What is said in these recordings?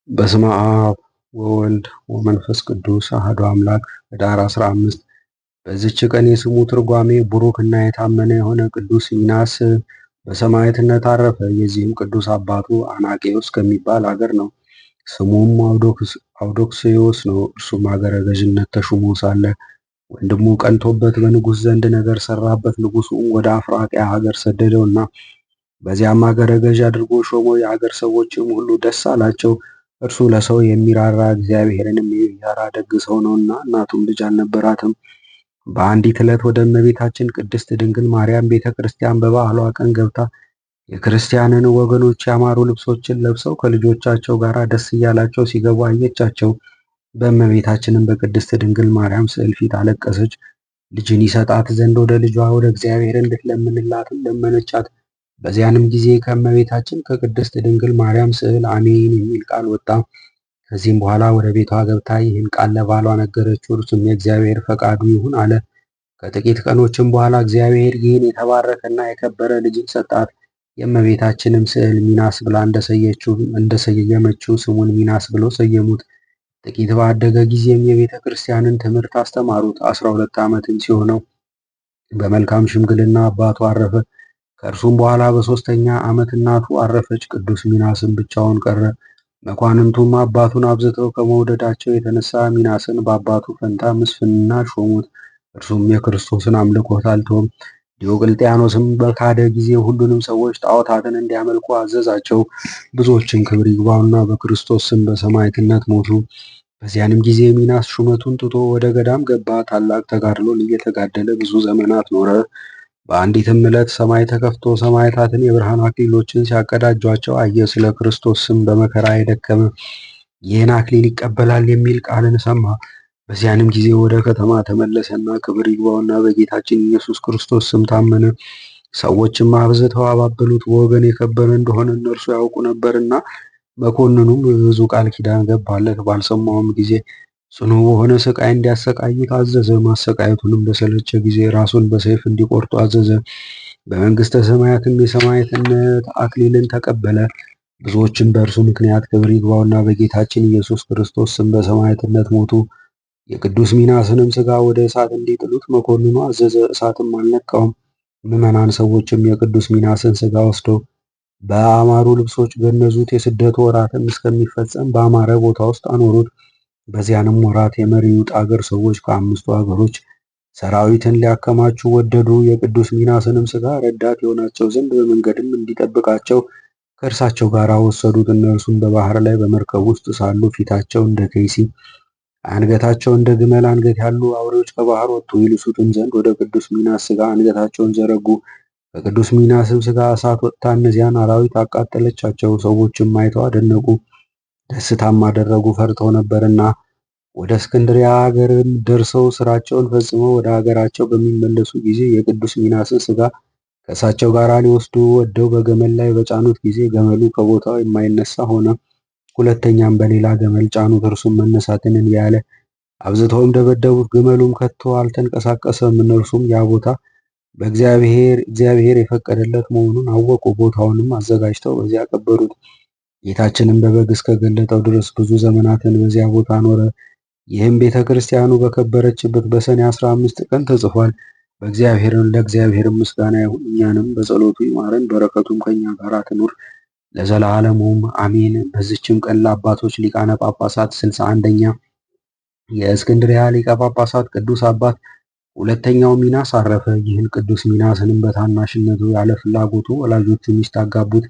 በስመ አብ ወወልድ ወመንፈስ ቅዱስ አሐዱ አምላክ። ኅዳር 15 በዚች ቀን የስሙ ትርጓሜ ቡሩክ እና የታመነ የሆነ ቅዱስ ሚናስ በሰማዕትነት አረፈ። የዚህም ቅዱስ አባቱ አናቄዎስ ከሚባል አገር ነው። ስሙም አውዶክስዮስ ነው። እርሱም አገረ ገዥነት ተሹሞ ሳለ ወንድሙ ቀንቶበት በንጉሥ ዘንድ ነገር ሰራበት። ንጉሡም ወደ አፍራቅያ ሀገር ሰደደውና በዚያም አገረ ገዥ አድርጎ ሾመው። የአገር ሰዎችም ሁሉ ደስ አላቸው። እርሱ ለሰው የሚራራ እግዚአብሔርንም የሚፈራ ደግ ሰው ነውና። እናቱም ልጅ አልነበራትም። በአንዲት ዕለት ወደ እመቤታችን ቅድስት ድንግል ማርያም ቤተ ክርስቲያን በበዓሏ ቀን ገብታ የክርስቲያንን ወገኖች ያማሩ ልብሶችን ለብሰው ከልጆቻቸው ጋር ደስ እያላቸው ሲገቡ አየቻቸው። በእመቤታችንም በቅድስት ድንግል ማርያም ስዕል ፊት አለቀሰች። ልጅን ይሰጣት ዘንድ ወደ ልጇ ወደ እግዚአብሔር እንድትለምንላትም ለመነቻት። በዚያንም ጊዜ ከእመቤታችን ከቅድስት ድንግል ማርያም ስዕል አሜን የሚል ቃል ወጣ። ከዚህም በኋላ ወደ ቤቷ ገብታ ይህን ቃል ለባሏ ነገረችው። እርሱም የእግዚአብሔር ፈቃዱ ይሁን አለ። ከጥቂት ቀኖችም በኋላ እግዚአብሔር ይህን የተባረከና የከበረ ልጅን ሰጣት። የእመቤታችንም ስዕል ሚናስ ብላ እንደሰየመችው ስሙን ሚናስ ብለው ሰየሙት። ጥቂት ባደገ ጊዜም የቤተ ክርስቲያንን ትምህርት አስተማሩት። 12 ዓመትም ሲሆነው በመልካም ሽምግልና አባቱ አረፈ። ከእርሱም በኋላ በሦስተኛ ዓመት እናቱ አረፈች። ቅዱስ ሚናስም ብቻውን ቀረ። መኳንንቱም አባቱን አብዝተው ከመውደዳቸው የተነሳ ሚናስን በአባቱ ፈንታ ምስፍንና ሾሙት። እርሱም የክርስቶስን አምልኮት አልተወም። ዲዮቅልጥያኖስም በካደ ጊዜ ሁሉንም ሰዎች ጣዖታትን እንዲያመልኩ አዘዛቸው። ብዙዎችን ክብር ይግባውና በክርስቶስ ስም በሰማዕትነት ሞቱ። በዚያንም ጊዜ ሚናስ ሹመቱን ትቶ ወደ ገዳም ገባ። ታላቅ ተጋድሎን እየተጋደለ ብዙ ዘመናት ኖረ። በአንዲትም ዕለት ሰማይ ተከፍቶ ሰማዕታትን የብርሃን አክሊሎችን ሲያቀዳጇቸው አየ። ስለ ክርስቶስ ስም በመከራ የደከመ ይህን አክሊል ይቀበላል የሚል ቃልን ሰማ። በዚያንም ጊዜ ወደ ከተማ ተመለሰና ክብር ይግባውና በጌታችን ኢየሱስ ክርስቶስ ስም ታመነ። ሰዎችም አብዝተው አባበሉት። በወገን የከበረ እንደሆነ እነርሱ ያውቁ ነበርና። መኮንኑም ብዙ ቃል ኪዳን ገባለት። ባልሰማውም ጊዜ ጽኑ በሆነ ስቃይ እንዲያሰቃዩት አዘዘ። ማሰቃየቱንም በሰለቸ ጊዜ ራሱን በሰይፍ እንዲቆርጡ አዘዘ። በመንግስተ ሰማያትም የሰማዕትነት አክሊልን ተቀበለ። ብዙዎችም በእርሱ ምክንያት ክብር ይግባውና በጌታችን ኢየሱስ ክርስቶስ ስም በሰማዕትነት ሞቱ። የቅዱስ ሚናስንም ሥጋ ወደ እሳት እንዲጥሉት መኮንኑ አዘዘ። እሳትም አልነካውም። ምዕመናን ሰዎችም የቅዱስ ሚናስን ሥጋ ወስደው በአማሩ ልብሶች ገነዙት። የስደቱ ወራትም እስከሚፈጸም በአማረ ቦታ ውስጥ አኖሩት። በዚያንም ወራት የመሪውጥ አገር ሰዎች ከአምስቱ አገሮች ሰራዊትን ሊያከማቹ ወደዱ። የቅዱስ ሚናስንም ሥጋ ረዳት የሆናቸው ዘንድ በመንገድም እንዲጠብቃቸው ከእርሳቸው ጋር ወሰዱት። እነርሱም በባህር ላይ በመርከብ ውስጥ ሳሉ ፊታቸው እንደ ከይሲ አንገታቸው እንደ ግመል አንገት ያሉ አውሬዎች ከባህር ወጡ። ይልሱትም ዘንድ ወደ ቅዱስ ሚናስ ሥጋ አንገታቸውን ዘረጉ። ከቅዱስ ሚናስም ሥጋ እሳት ወጥታ እነዚያን አራዊት አቃጠለቻቸው። ሰዎችም አይተው አደነቁ፣ ደስታም አደረጉ፣ ፈርተው ነበርና። ወደ እስክንድሪያ ሀገርም ደርሰው ስራቸውን ፈጽመው ወደ ሀገራቸው በሚመለሱ ጊዜ የቅዱስ ሚናስን ሥጋ ከእሳቸው ጋር ሊወስዱ ወደው በገመል ላይ በጫኑት ጊዜ ገመሉ ከቦታው የማይነሳ ሆነ። ሁለተኛም በሌላ ገመል ጫኑት። እርሱም መነሳትን እንቢ አለ። አብዝተውም ደበደቡት። ግመሉም ከቶ አልተንቀሳቀሰም። እነርሱም ያ ቦታ እግዚአብሔር የፈቀደለት መሆኑን አወቁ። ቦታውንም አዘጋጅተው በዚያ ቀበሩት። ጌታችንም በበግ እስከገለጠው ድረስ ብዙ ዘመናትን በዚያ ቦታ ኖረ። ይህም ቤተ ክርስቲያኑ በከበረችበት በሰኔ 15 ቀን ተጽፏል። ለእግዚአብሔር ምስጋና ይሁን፣ እኛንም በጸሎቱ ይማረን፣ በረከቱም ከኛ ጋር ትኑር ለዘላለሙም አሜን። በዚችም ቀን ለአባቶች ሊቃነ ጳጳሳት 61ኛ የእስክንድርያ ሊቀ ጳጳሳት ቅዱስ አባት ሁለተኛው ሚናስ አረፈ። ይህን ቅዱስ ሚናስንም በታናሽነቱ ያለ ፍላጎቱ ወላጆቹ ሚስት አጋቡት።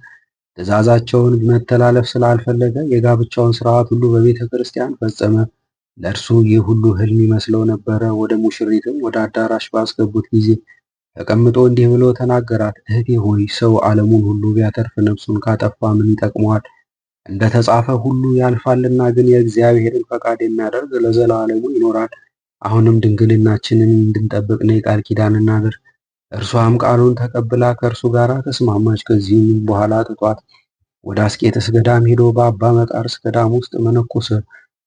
ትእዛዛቸውን መተላለፍ ስላልፈለገ የጋብቻውን ሥርዓት ሁሉ በቤተ ክርስቲያን ፈጸመ። ለእርሱ ይህ ሁሉ ሕልም ይመስለው ነበረ። ወደ ሙሽሪትም ወደ አዳራሽ ባስገቡት ጊዜ ተቀምጦ እንዲህ ብሎ ተናገራት። እህቴ ሆይ ሰው ዓለሙን ሁሉ ቢያተርፍ ነፍሱን ካጠፋ ምን ይጠቅመዋል? እንደ ተጻፈ ሁሉ ያልፋልና፣ ግን የእግዚአብሔርን ፈቃድ የሚያደርግ ለዘላለሙ ይኖራል። አሁንም ድንግልናችንን እንድንጠብቅ ነይ ቃል ኪዳን እናድርግ። እርሷም ቃሉን ተቀብላ ከእርሱ ጋር ተስማማች። ከዚህም በኋላ ትቷት ወደ አስቄጥስ ገዳም ሄዶ በአባ መቃርስ ገዳም ውስጥ መነኮሰ።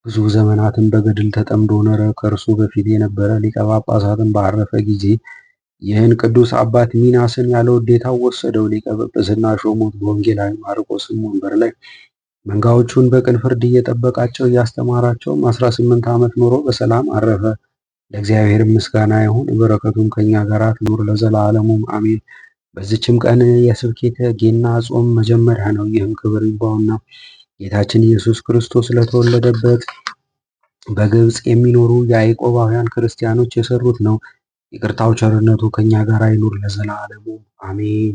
ብዙ ዘመናትን በገድል ተጠምዶ ኖረ። ከእርሱ በፊት የነበረ ሊቀ ጳጳሳትን ባረፈ ጊዜ ይህን ቅዱስ አባት ሚናስን ያለ ውዴታው ወሰደው። ሊቀ ጵጵስና ሾሞት። በወንጌላዊ ማርቆስም ወንበር ላይ መንጋዎቹን በቅን ፍርድ እየጠበቃቸው እያስተማራቸውም 18 ዓመት ኖሮ በሰላም አረፈ። ለእግዚአብሔር ምስጋና ይሁን፣ በረከቱም ከኛ ጋር ትኑር ለዘላለሙም አሜን። በዚችም ቀን የስብከተ ጌና ጾም መጀመሪያ ነው። ይህም ክብር ይግባውና ጌታችን ኢየሱስ ክርስቶስ ለተወለደበት በግብፅ የሚኖሩ የያዕቆባውያን ክርስቲያኖች የሰሩት ነው። ይቅርታው ቸርነቱ ከኛ ጋር ይኑር ለዘላለሙ አሜን።